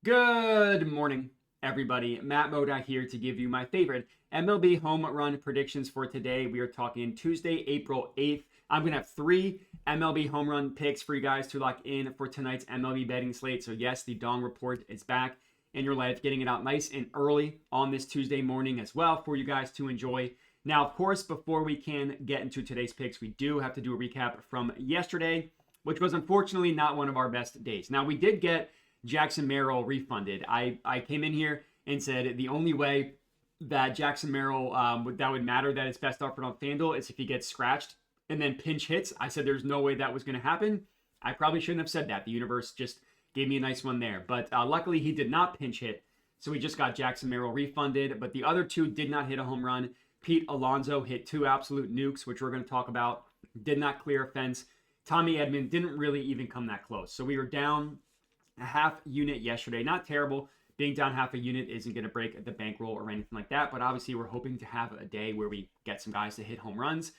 Good morning, everybody. Matt Moda here to give you my favorite MLB home run predictions for today. We are talking Tuesday, April 8th. I'm going to have 3 MLB home run picks for you guys to lock in for tonight's MLB betting slate. So, yes, the Dong Report is back in your life, getting it out nice and early on this Tuesday morning as well for you guys to enjoy. Now, of course, before we can get into today's picks, we do have to do a recap from yesterday, which was unfortunately not one of our best days. Now, we did get Jackson Merrill refunded. I came in here and said the only way that Jackson Merrill would matter that it's best offered on FanDuel is if he gets scratched and then pinch hits. I said there's no way that was going to happen. I probably shouldn't have said that. The universe just gave me a nice one there. But luckily he did not pinch hit. So we just got Jackson Merrill refunded. But the other 2 did not hit a home run. Pete Alonso hit 2 absolute nukes, which we're going to talk about. Did not clear a fence. Tommy Edman didn't really even come that close. So we were down a half unit yesterday. Not terrible. Being down half a unit isn't going to break the bankroll or anything like that, but obviously we're hoping to have a day where we get some guys to hit home runs.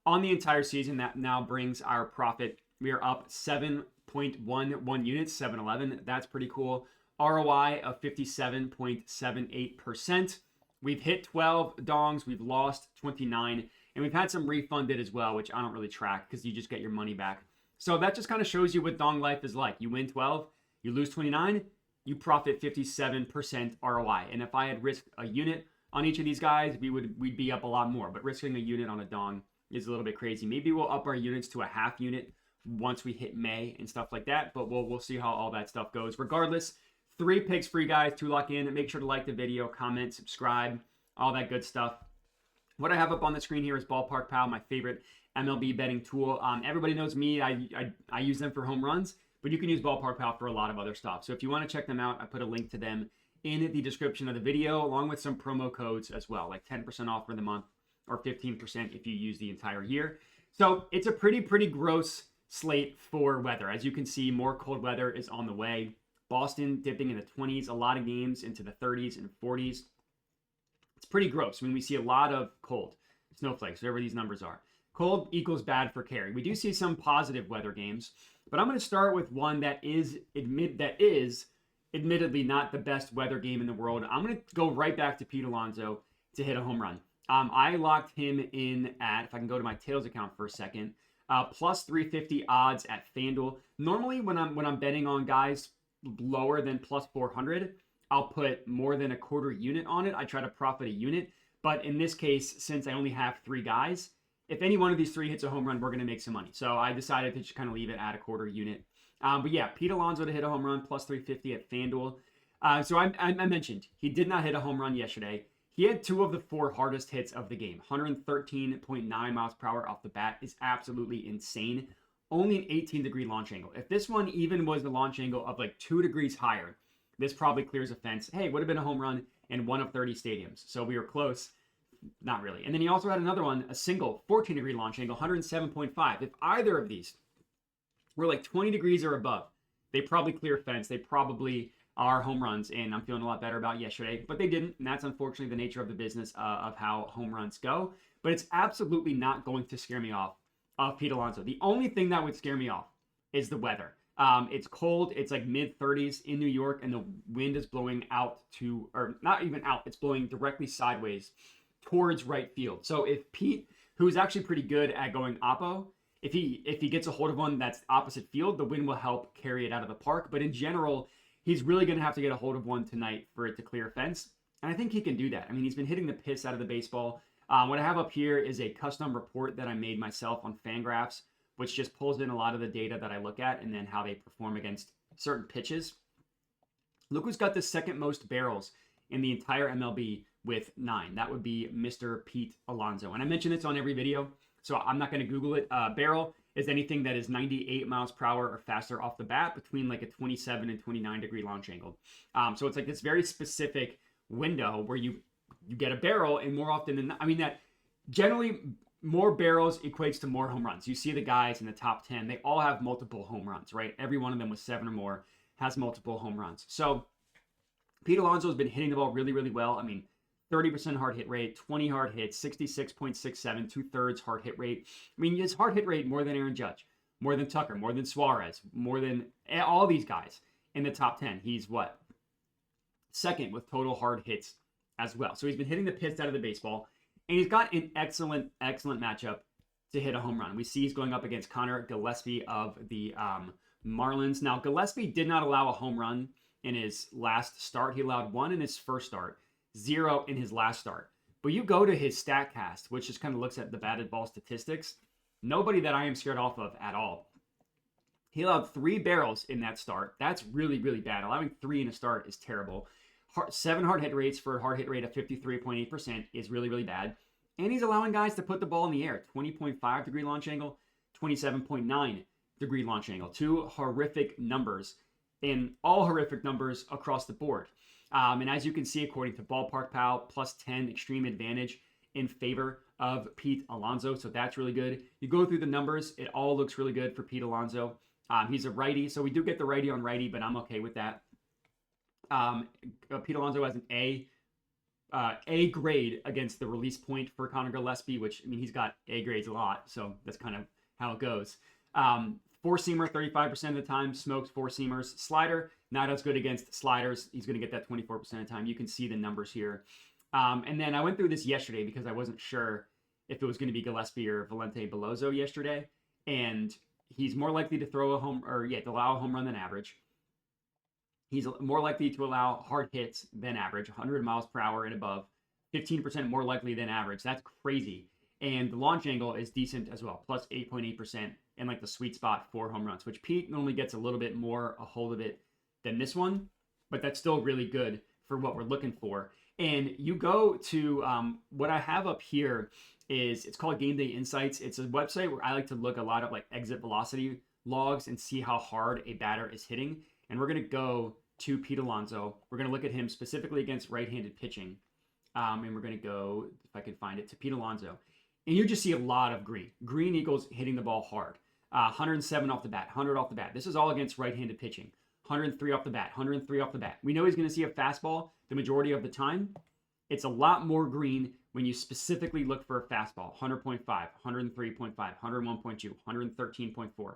On the entire season, that now brings our profit. We are up 7.11 units, 711. That's pretty cool. ROI of 57.78%. We've hit 12 dongs. We've lost 29. And we've had some refunded as well, which I don't really track because you just get your money back. So that just kind of shows you what dong life is like. You win 12. You lose 29, you profit 57% ROI. And if I had risked a unit on each of these guys, we'd be up a lot more. But risking a unit on a dong is a little bit crazy. Maybe we'll up our units to a half unit once we hit May and stuff like that. But we'll see how all that stuff goes. Regardless, 3 picks for you guys to lock in. Make sure to like the video, comment, subscribe, all that good stuff. What I have up on the screen here is Ballpark Pal, my favorite MLB betting tool. Everybody knows me. I use them for home runs. But you can use Ballpark Pal for a lot of other stuff. So if you want to check them out, I put a link to them in the description of the video, along with some promo codes as well, like 10% off for the month or 15% if you use the entire year. So it's a pretty gross slate for weather. As you can see, more cold weather is on the way. Boston dipping in the 20s, a lot of games into the 30s and 40s. It's pretty gross. I mean, we see a lot of cold snowflakes, whatever these numbers are. Cold equals bad for carry. We do see some positive weather games. But I'm going to start with one that is admittedly not the best weather game in the world. I'm going to go right back to Pete Alonso to hit a home run. I locked him in at, if I can go to my Tails account for a second, plus 350 odds at FanDuel. Normally, when I'm betting on guys lower than plus 400, I'll put more than a quarter unit on it. I try to profit a unit. But in this case, since I only have 3 guys, if any one of these 3 hits a home run, we're going to make some money. So I decided to just kind of leave it at a quarter unit. But yeah, Pete Alonso to hit a home run, plus 350 at FanDuel. So I mentioned he did not hit a home run yesterday. He had 2 of the 4 hardest hits of the game. 113.9 miles per hour off the bat is absolutely insane. Only an 18-degree launch angle. If this one even was the launch angle of like 2 degrees higher, this probably clears a fence. Hey, would have been a home run in one of 30 stadiums. So we were close. Not really. And then he also had another one, a single 14-degree launch angle, 107.5. If either of these were like 20 degrees or above, they probably clear fence. They probably are home runs, and I'm feeling a lot better about yesterday. But they didn't, and that's unfortunately the nature of the business of how home runs go. But it's absolutely not going to scare me off of Pete Alonso. The only thing that would scare me off is the weather. It's cold. It's like mid-30s in New York, and the wind is blowing out to, or not even out, it's blowing directly sideways towards right field. So if Pete, who is actually pretty good at going oppo, if he gets a hold of one that's opposite field, the wind will help carry it out of the park. But in general, he's really going to have to get a hold of one tonight for it to clear a fence. And I think he can do that. I mean, he's been hitting the piss out of the baseball. What I have up here is a custom report that I made myself on FanGraphs, which just pulls in a lot of the data that I look at and then how they perform against certain pitches. Look who's got the second most barrels in the entire MLB with 9. That would be Mr. Pete Alonso. And I mention this on every video, so I'm not going to Google it. Barrel is anything that is 98 miles per hour or faster off the bat between like a 27 and 29 degree launch angle. So it's like this very specific window where you get a barrel, and more often than not, I mean, that generally more barrels equates to more home runs. You see the guys in the top 10, they all have multiple home runs, right? Every one of them with 7 or more has multiple home runs. So Pete Alonso has been hitting the ball really, really well. I mean, 30% hard hit rate, 20 hard hits, 66.67, 2/3 hard hit rate. I mean, his hard hit rate more than Aaron Judge, more than Tucker, more than Suarez, more than all these guys in the top 10. He's what? second with total hard hits as well. So he's been hitting the piss out of the baseball, and he's got an excellent matchup to hit a home run. We see he's going up against Connor Gillespie of the Marlins. Now, Gillespie did not allow a home run in his last start. He allowed 1 in his first start, 0 in his last start. But you go to his StatCast, which just kind of looks at the batted ball statistics. Nobody that I am scared off of at all. He allowed 3 barrels in that start. That's really, really bad. Allowing 3 in a start is terrible. 7 hard hit rates for a hard hit rate of 53.8% is really, really bad. And he's allowing guys to put the ball in the air. 20.5 degree launch angle, 27.9 degree launch angle. 2 horrific numbers, and all horrific numbers across the board. And as you can see, according to Ballpark Pal, plus 10 extreme advantage in favor of Pete Alonso. So that's really good. You go through the numbers, it all looks really good for Pete Alonso. He's a righty, so we do get the righty on righty, but I'm okay with that. Pete Alonso has an A grade against the release point for Connor Gillespie, which, I mean, he's got A grades a lot, so that's kind of how it goes. Four-seamer 35% of the time, smokes four-seamers. Slider, not as good against sliders. He's going to get that 24% of the time. You can see the numbers here. And then I went through this yesterday because I wasn't sure if it was going to be Gillespie or Valente Beloso yesterday. And he's more likely to throw a home, or to allow a home run than average. He's more likely to allow hard hits than average, 100 miles per hour and above, 15% more likely than average. That's crazy. And the launch angle is decent as well, plus 8.8% and like the sweet spot for home runs, which Pete normally gets a little bit more a hold of it than this one, but that's still really good for what we're looking for. And you go to what I have up here is, it's called Game Day Insights. It's a website where I like to look a lot of like exit velocity logs and see how hard a batter is hitting. And we're going to go to Pete Alonso. We're going to look at him specifically against right-handed pitching. And we're going to go, if I can find it, to Pete Alonso. And you just see a lot of green. Green equals hitting the ball hard. 107 off the bat, 100 off the bat. This is all against right-handed pitching. 103 off the bat, 103 off the bat. We know he's going to see a fastball the majority of the time. It's a lot more green when you specifically look for a fastball. 100.5, 103.5, 101.2, 113.4.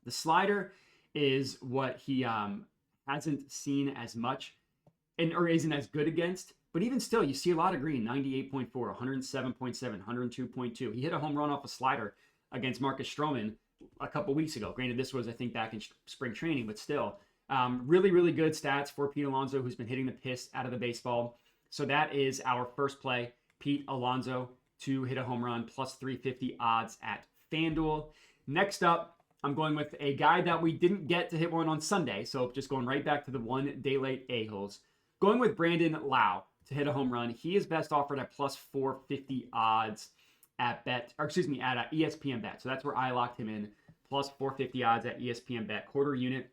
The slider is what he hasn't seen as much or isn't as good against. But even still, you see a lot of green, 98.4, 107.7, 102.2. He hit a home run off a slider against Marcus Stroman a couple weeks ago. Granted, this was, I think, back in spring training, but still. Really, really good stats for Pete Alonso, who's been hitting the piss out of the baseball. So that is our first play, Pete Alonso to hit a home run, plus 350 odds at FanDuel. Next up, I'm going with a guy that we didn't get to hit one on Sunday, so just going right back to the 1 day late A-holes. Going with Brandon Lowe to hit a home run. He is best offered at plus 450 odds at ESPN Bet. So that's where I locked him in, plus 450 odds at ESPN Bet, quarter unit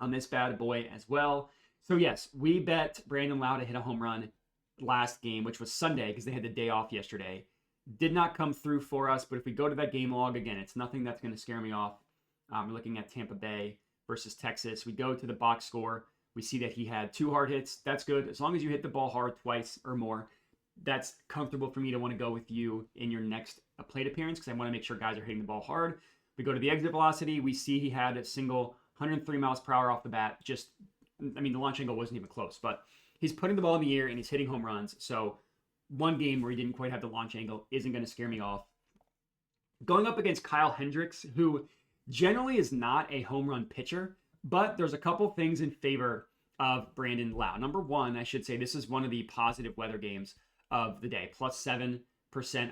on this bad boy as well. So yes, we bet Brandon Lowe to hit a home run last game, which was Sunday because they had the day off yesterday. Did not come through for us, but if we go to that game log again, it's nothing that's going to scare me off. We're looking at Tampa Bay versus Texas. We go to the box score. We see that he had 2 hard hits. That's good. As long as you hit the ball hard twice or more, that's comfortable for me to want to go with you in your next plate appearance because I want to make sure guys are hitting the ball hard. We go to the exit velocity. We see he had a single 103 miles per hour off the bat. The launch angle wasn't even close, but he's putting the ball in the air and he's hitting home runs. So one game where he didn't quite have the launch angle isn't going to scare me off. Going up against Kyle Hendricks, who generally is not a home run pitcher, but there's a couple things in favor of Brandon Lowe. Number one, I should say this is one of the positive weather games of the day. Plus 7%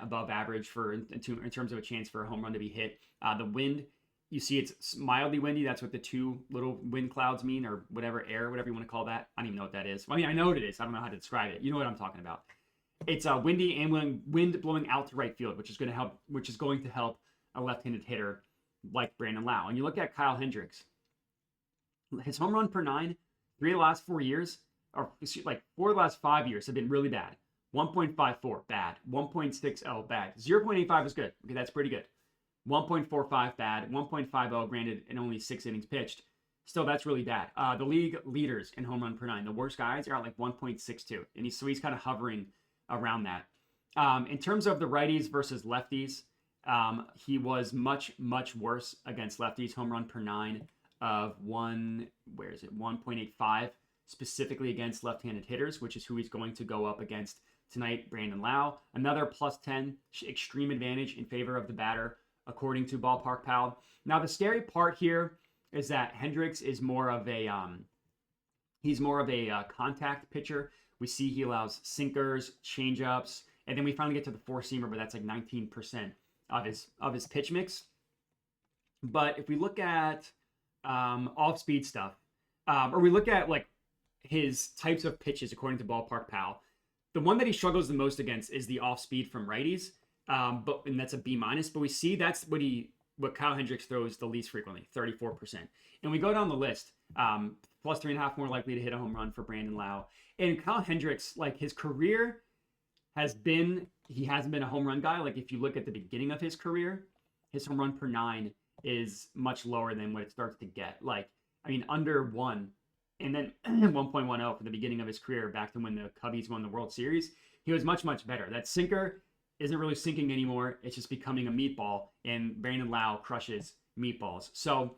above average in terms of a chance for a home run to be hit. The wind, you see it's mildly windy. That's what the 2 little wind clouds mean, or whatever you want to call that. I don't even know what that is. I know what it is. I don't know how to describe it. You know what I'm talking about. It's windy and wind blowing out to right field, which is going to help a left-handed hitter like Brandon Lowe. And you look at Kyle Hendricks, his home run per 9, 3 of the last 4 years, or 4 of the last 5 years have been really bad. 1.54, bad. 1.60, bad. 0.85 is good. Okay, that's pretty good. 1.45, bad. 1.50, granted, in only 6 innings pitched. Still, that's really bad. The league leaders in home run per 9, the worst guys, are at 1.62. And he's kind of hovering around that. In terms of the righties versus lefties, he was much, much worse against lefties. Home run per 9 of 1.85 specifically against left-handed hitters, which is who he's going to go up against tonight, Brandon Lowe. Another plus 10 extreme advantage in favor of the batter, according to Ballpark Pal. Now, the scary part here is that Hendricks is more of a contact pitcher. We see he allows sinkers, changeups, and then we finally get to the four-seamer, but that's like 19% of his pitch mix. But if we look at off-speed stuff, or we look at like his types of pitches according to Ballpark Pal, the one that he struggles the most against is the off-speed from righties, and that's a B-. But we see that's what Kyle Hendricks throws the least frequently, 34%. And we go down the list, plus 3.5 more likely to hit a home run for Brandon Lowe. And Kyle Hendricks, like his career he hasn't been a home run guy. Like if you look at the beginning of his career, his home run per 9 is much lower than what it starts to get. Like, I mean, under 1, and then 1.10 for the beginning of his career, back to when the Cubbies won the World Series. He was much, much better. That sinker isn't really sinking anymore. It's just becoming a meatball, and Brandon Lowe crushes meatballs. So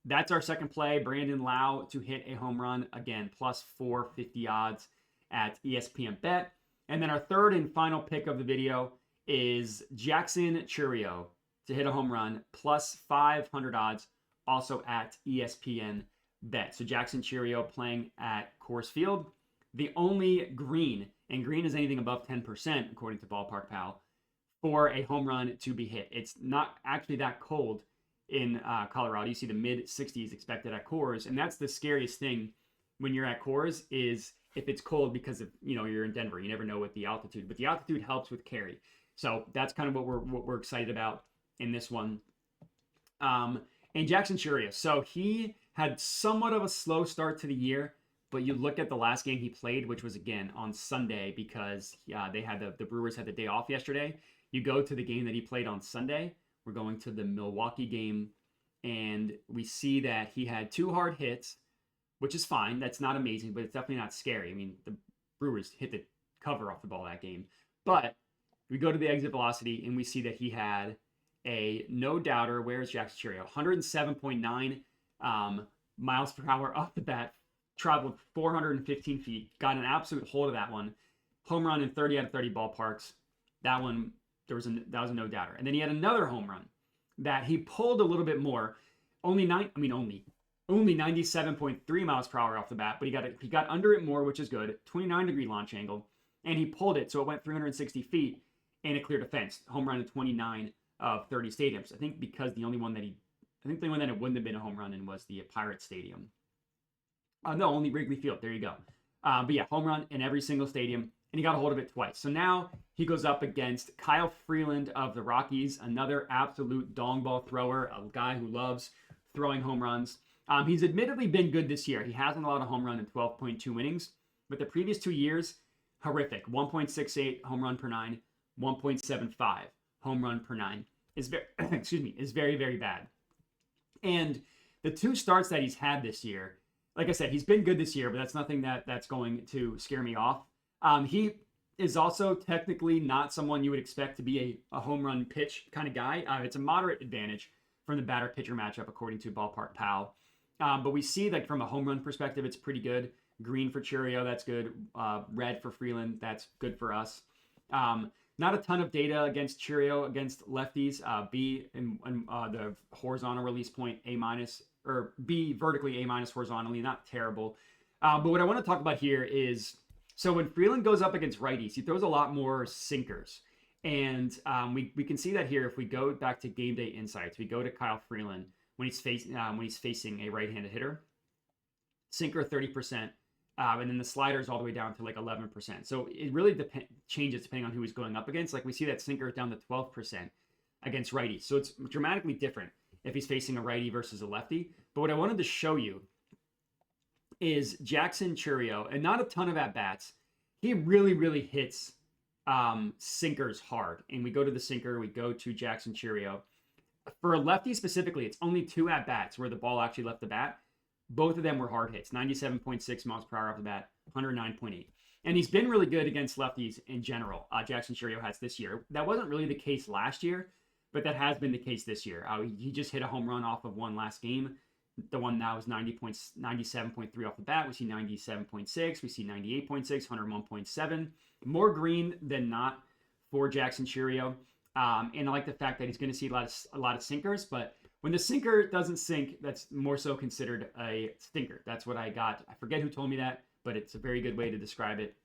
that's our second play, Brandon Lowe to hit a home run. Again, plus 450 odds at ESPN Bet. And then our third and final pick of the video is Jackson Chourio to hit a home run, plus 500 odds, also at ESPN Bet. So Jackson Chourio playing at Coors Field. The only green, and green is anything above 10%, according to Ballpark Pal, for a home run to be hit. It's not actually that cold in Colorado. You see the mid-60s expected at Coors, and that's the scariest thing when you're at Coors is if it's cold because of, you're in Denver. You never know with the altitude, but the altitude helps with carry. So that's kind of what we're excited about in this one. And Jackson Chourio. So he had somewhat of a slow start to the year, but you look at the last game he played, which was again on Sunday because they had the Brewers had the day off yesterday. You go to the game that he played on Sunday. We're going to the Milwaukee game, and we see that he had 2 hard hits, which is fine. That's not amazing, but it's definitely not scary. I mean, the Brewers hit the cover off the ball that game. But we go to the exit velocity, and we see that he had a no-doubter. Where's Jackson Chourio? 107.9 miles per hour off the bat, traveled 415 feet, got an absolute hold of that one. Home run in 30 out of 30 ballparks. That one, that was a no-doubter. And then he had another home run that he pulled a little bit more, only 97.3 miles per hour off the bat, but he got under it more, which is good. 29-degree launch angle, and he pulled it, so it went 360 feet, and it cleared a fence. Home run in 29 of 30 stadiums. I think because the only one that it wouldn't have been a home run in was the Pirates Stadium. No, only Wrigley Field. There you go. But yeah, home run in every single stadium, and he got a hold of it twice. So now he goes up against Kyle Freeland of the Rockies, another absolute dong ball thrower, a guy who loves throwing home runs. He's admittedly been good this year. He hasn't allowed a home run in 12.2 innings, but the previous 2 years, horrific. 1.68 home run per 9, 1.75 home run per 9 is very, very bad. And the 2 starts that he's had this year, like I said, he's been good this year, but that's nothing that's going to scare me off. He is also technically not someone you would expect to be a home run pitch kind of guy. It's a moderate advantage from the batter-pitcher matchup, according to Ballpark Pal. But we see that from a home run perspective, it's pretty good. Green for Chourio, that's good. Red for Freeland, that's good for us. Not a ton of data against Chourio against lefties. B in the horizontal release point, A-, or B vertically, A- horizontally, not terrible. But what I want to talk about here is, so when Freeland goes up against righties, he throws a lot more sinkers. And we can see that here if we go back to Game Day Insights. We go to Kyle Freeland when he's facing a right-handed hitter. Sinker 30%, and then the sliders all the way down to like 11%. So it really changes depending on who he's going up against. Like we see that sinker down to 12% against righties. So it's dramatically different if he's facing a righty versus a lefty. But what I wanted to show you is Jackson Chourio, and not a ton of at-bats. He really, really hits sinkers hard. And we go to the sinker, we go to Jackson Chourio. For a lefty specifically, it's only 2 at-bats where the ball actually left the bat. Both of them were hard hits, 97.6 miles per hour off the bat, 109.8. And he's been really good against lefties in general. Jackson Chourio has this year. That wasn't really the case last year, but that has been the case this year. He just hit a home run off of one last game. The one now is 97.3 off the bat. We see 97.6. We see 98.6, 101.7. More green than not for Jackson Chourio. And I like the fact that he's going to see a lot of sinkers, but when the sinker doesn't sink, that's more so considered a stinker. That's what I got. I forget who told me that, but it's a very good way to describe it.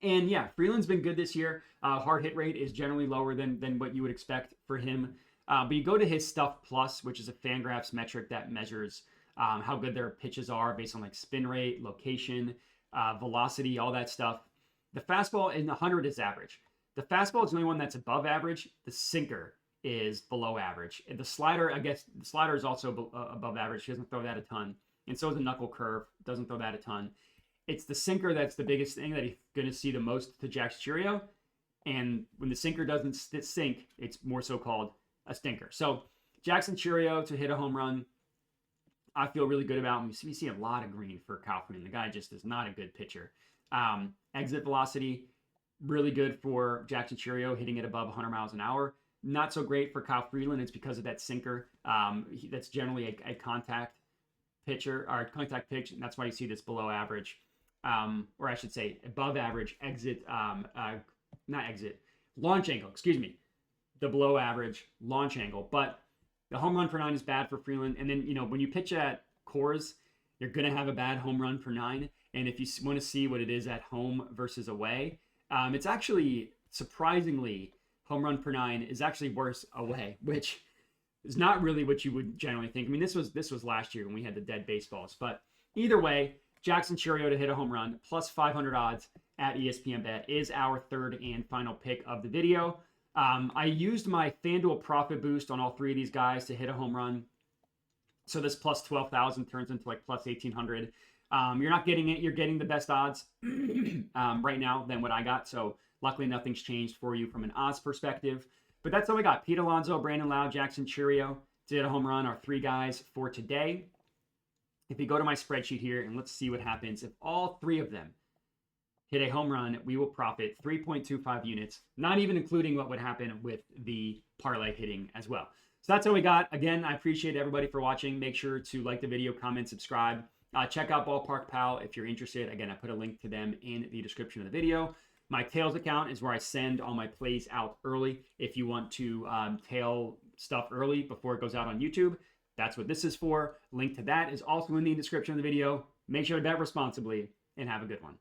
And yeah, Freeland's been good this year. Hard hit rate is generally lower than what you would expect for him. But you go to his Stuff Plus, which is a Fangraphs metric that measures how good their pitches are based on like spin rate, location, velocity, all that stuff. The fastball in the 100 is average. The fastball is the only one that's above average. The sinker is below average. And the slider, I guess, the slider is also above average. He doesn't throw that a ton. And so is the knuckle curve. Doesn't throw that a ton. It's the sinker that's the biggest thing that he's going to see the most to Jackson Chourio. And when the sinker doesn't sink, it's more so called a stinker. So Jackson Chourio to hit a home run, I feel really good about him. We see a lot of green for Kaufman. The guy just is not a good pitcher. Exit velocity, really good for Jackson Chourio, hitting it above 100 miles an hour. Not so great for Kyle Freeland. It's because of that sinker. That's generally a contact pitcher or contact pitch, and that's why you see this below average, or I should say above average exit, not exit, launch angle. Excuse me, the below average launch angle. But the home run for 9 is bad for Freeland. And then when you pitch at Coors, you're gonna have a bad home run for 9. And if you want to see what it is at home versus away, it's actually surprisingly. Home run per 9 is actually worse away, which is not really what you would generally think. I mean, this was last year when we had the dead baseballs. But either way, Jackson Chourio to hit a home run, plus 500 odds at ESPN Bet is our third and final pick of the video. I used my FanDuel profit boost on all 3 of these guys to hit a home run. So this plus 12,000 turns into like plus 1,800. You're not getting it. You're getting the best odds right now than what I got. So luckily, nothing's changed for you from an odds perspective. But that's all we got. Pete Alonso, Brandon Lowe, Jackson Chourio to hit a home run, our 3 guys for today. If you go to my spreadsheet here, and let's see what happens. If all 3 of them hit a home run, we will profit 3.25 units, not even including what would happen with the parlay hitting as well. So that's all we got. Again, I appreciate everybody for watching. Make sure to like the video, comment, subscribe. Check out Ballpark Pal if you're interested. Again, I put a link to them in the description of the video. My Tails account is where I send all my plays out early. If you want to tail stuff early before it goes out on YouTube, that's what this is for. Link to that is also in the description of the video. Make sure to bet responsibly and have a good one.